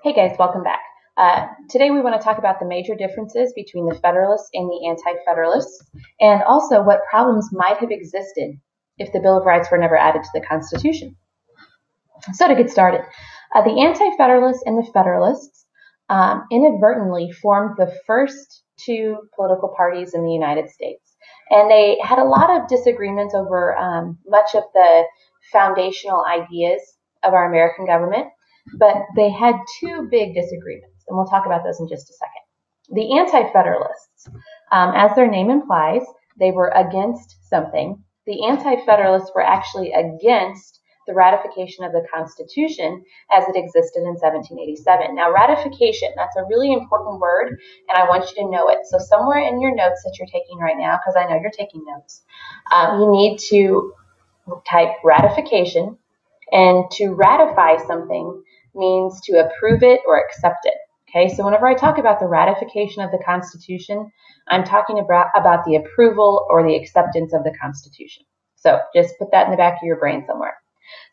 Hey guys, welcome back. Today we want to talk about the major differences between the Federalists and the Anti-Federalists, and also what problems might have existed if the Bill of Rights were never added to the Constitution. So to get started, the Anti-Federalists and the Federalists inadvertently formed the first two political parties in the United States. And they had a lot of disagreements over much of the foundational ideas of our American government. But they had two big disagreements, and we'll talk about those in just a second. The Anti-Federalists, as their name implies, they were against something. The Anti-Federalists were actually against the ratification of the Constitution as it existed in 1787. Now, ratification, that's a really important word, and I want you to know it. So somewhere in your notes that you're taking right now, because I know you're taking notes, you need to type ratification, and to ratify something means to approve it or accept it. Okay, so whenever I talk about the ratification of the Constitution, I'm talking about the approval or the acceptance of the Constitution. So just put that in the back of your brain somewhere.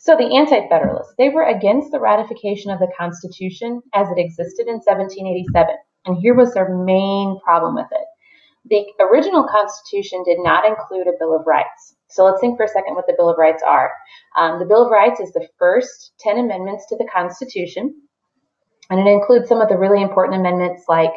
So the Anti-Federalists, they were against the ratification of the Constitution as it existed in 1787. And here was their main problem with it. The original Constitution did not include a Bill of Rights. So let's think for a second what the Bill of Rights are. The Bill of Rights is the first 10 amendments to the Constitution, and it includes some of the really important amendments like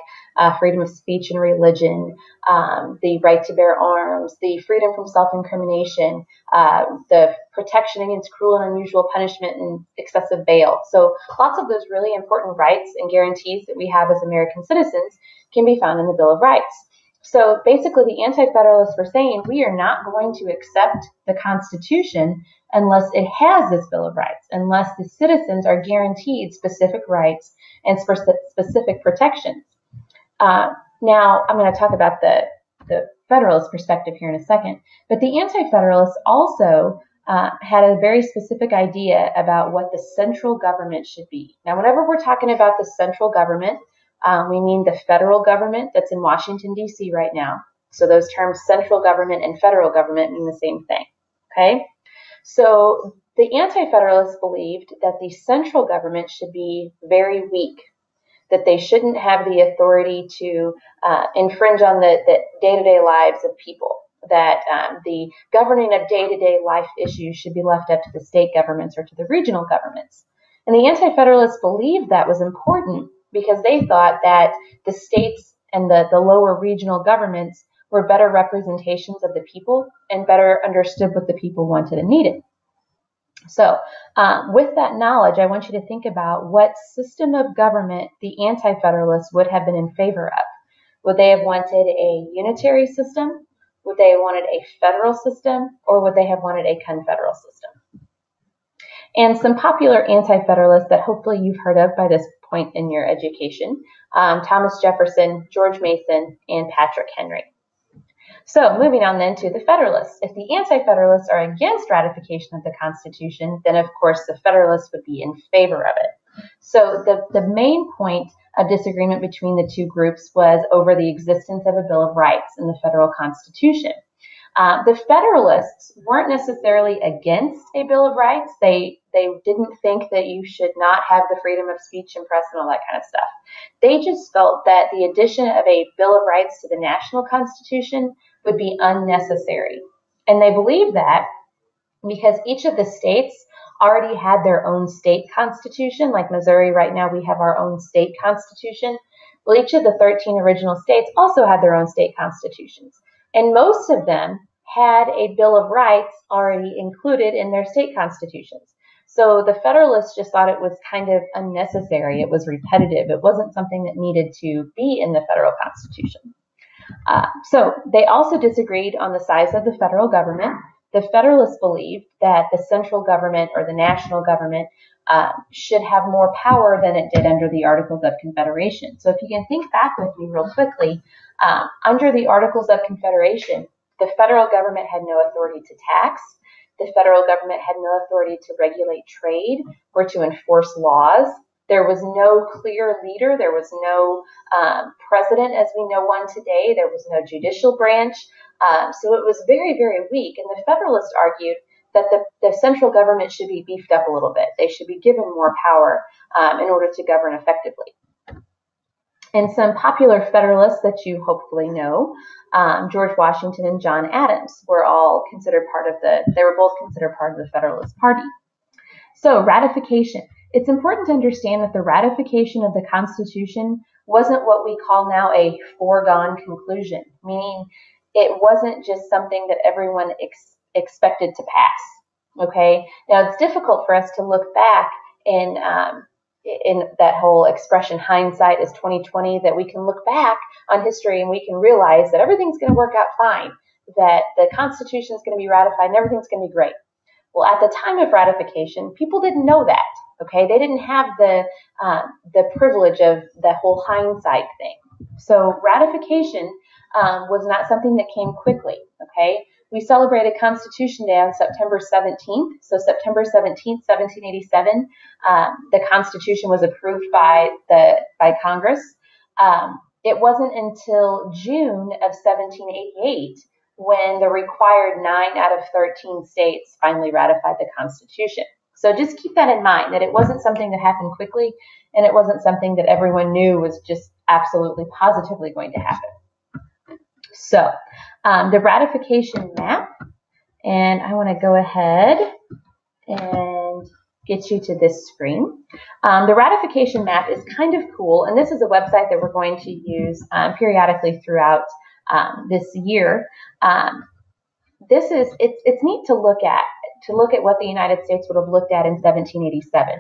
freedom of speech and religion, the right to bear arms, the freedom from self-incrimination, the protection against cruel and unusual punishment and excessive bail. So lots of those really important rights and guarantees that we have as American citizens can be found in the Bill of Rights. So basically, the Anti-Federalists were saying we are not going to accept the Constitution unless it has this Bill of Rights, unless the citizens are guaranteed specific rights and specific protections. Now, I'm going to talk about the Federalist perspective here in a second, but the Anti-Federalists also had a very specific idea about what the central government should be. Now, whenever we're talking about the central government, we mean the federal government that's in Washington, D.C. right now. So those terms central government and federal government mean the same thing. Okay? So the Anti-Federalists believed that the central government should be very weak, that they shouldn't have the authority to infringe on the day-to-day lives of people, that the governing of day-to-day life issues should be left up to the state governments or to the regional governments. And the Anti-Federalists believed that was important because they thought that the states and the lower regional governments were better representations of the people and better understood what the people wanted and needed. So with that knowledge, I want you to think about what system of government the Anti-Federalists would have been in favor of. Would they have wanted a unitary system? Would they have wanted a federal system? Or would they have wanted a confederal system? And some popular Anti-Federalists that hopefully you've heard of by this point in your education, Thomas Jefferson, George Mason, and Patrick Henry. So moving on then to the Federalists. If the Anti-Federalists are against ratification of the Constitution, then of course the Federalists would be in favor of it. So the main point of disagreement between the two groups was over the existence of a Bill of Rights in the federal Constitution. The Federalists weren't necessarily against a Bill of Rights. They didn't think that you should not have the freedom of speech and press and all that kind of stuff. They just felt that the addition of a Bill of Rights to the national Constitution would be unnecessary. And they believed that because each of the states already had their own state constitution. Like Missouri right now, we have our own state constitution. Well, each of the 13 original states also had their own state constitutions. And most of them had a Bill of Rights already included in their state constitutions. So the Federalists just thought it was kind of unnecessary. It was repetitive. It wasn't something that needed to be in the federal Constitution. So they also disagreed on the size of the federal government. The Federalists believed that the central government or the national government should have more power than it did under the Articles of Confederation. So if you can think back with me real quickly, under the Articles of Confederation, the federal government had no authority to tax. The federal government had no authority to regulate trade or to enforce laws. There was no clear leader. There was no president as we know one today. There was no judicial branch. So it was very, very weak. And the Federalists argued that the central government should be beefed up a little bit. They should be given more power in order to govern effectively. And some popular Federalists that you hopefully know, George Washington and John Adams, were all considered they were both considered part of the Federalist Party. So ratification. It's important to understand that the ratification of the Constitution wasn't what we call now a foregone conclusion, meaning it wasn't just something that everyone expected to pass. Okay? Now, it's difficult for us to look back in that whole expression, hindsight is 2020, that we can look back on history and we can realize that everything's going to work out fine, that the Constitution is going to be ratified and everything's going to be great. Well, at the time of ratification, people didn't know that. Okay, they didn't have the privilege of the whole hindsight thing. So ratification was not something that came quickly. Okay, we celebrated Constitution Day on September 17th. So September 17th, 1787, the Constitution was approved by Congress. It wasn't until June of 1788 when the required 9 out of 13 states finally ratified the Constitution. So just keep that in mind, that it wasn't something that happened quickly, and it wasn't something that everyone knew was just absolutely positively going to happen. So the ratification map, and I want to go ahead and get you to this screen. The ratification map is kind of cool, and this is a website that we're going to use periodically throughout this year. It's neat to look at what the United States would have looked at in 1787.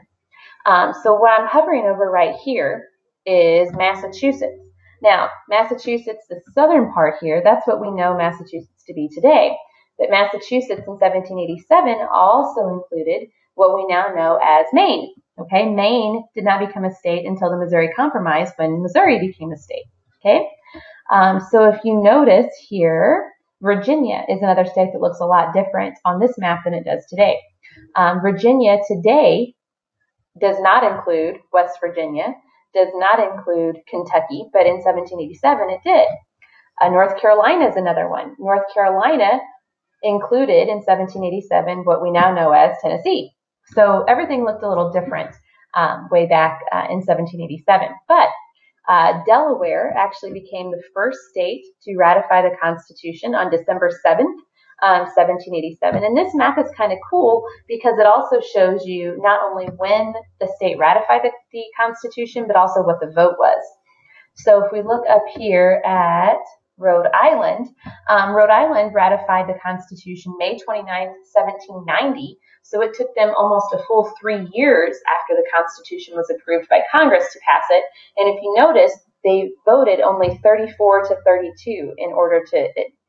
So what I'm hovering over right here is Massachusetts. Now, Massachusetts, the southern part here, that's what we know Massachusetts to be today. But Massachusetts in 1787 also included what we now know as Maine. Okay, Maine did not become a state until the Missouri Compromise, when Missouri became a state. Okay, so if you notice here, Virginia is another state that looks a lot different on this map than it does today. Virginia today does not include West Virginia, does not include Kentucky, but in 1787 it did. North Carolina is another one. North Carolina included in 1787 what we now know as Tennessee. So everything looked a little different way back in 1787. But Delaware actually became the first state to ratify the Constitution on December 7th, 1787. And this map is kind of cool because it also shows you not only when the state ratified the Constitution, but also what the vote was. So if we look up here at Rhode Island, Rhode Island ratified the Constitution May 29th, 1790. So it took them almost a full 3 years after the Constitution was approved by Congress to pass it. And if you notice, they voted only 34 to 32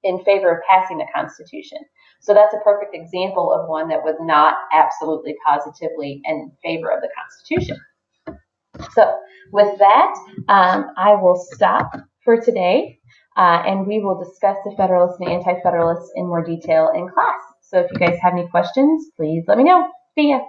in favor of passing the Constitution. So that's a perfect example of one that was not absolutely positively in favor of the Constitution. So with that, I will stop for today, and we will discuss the Federalists and Anti-Federalists in more detail in class. So if you guys have any questions, please let me know. See ya.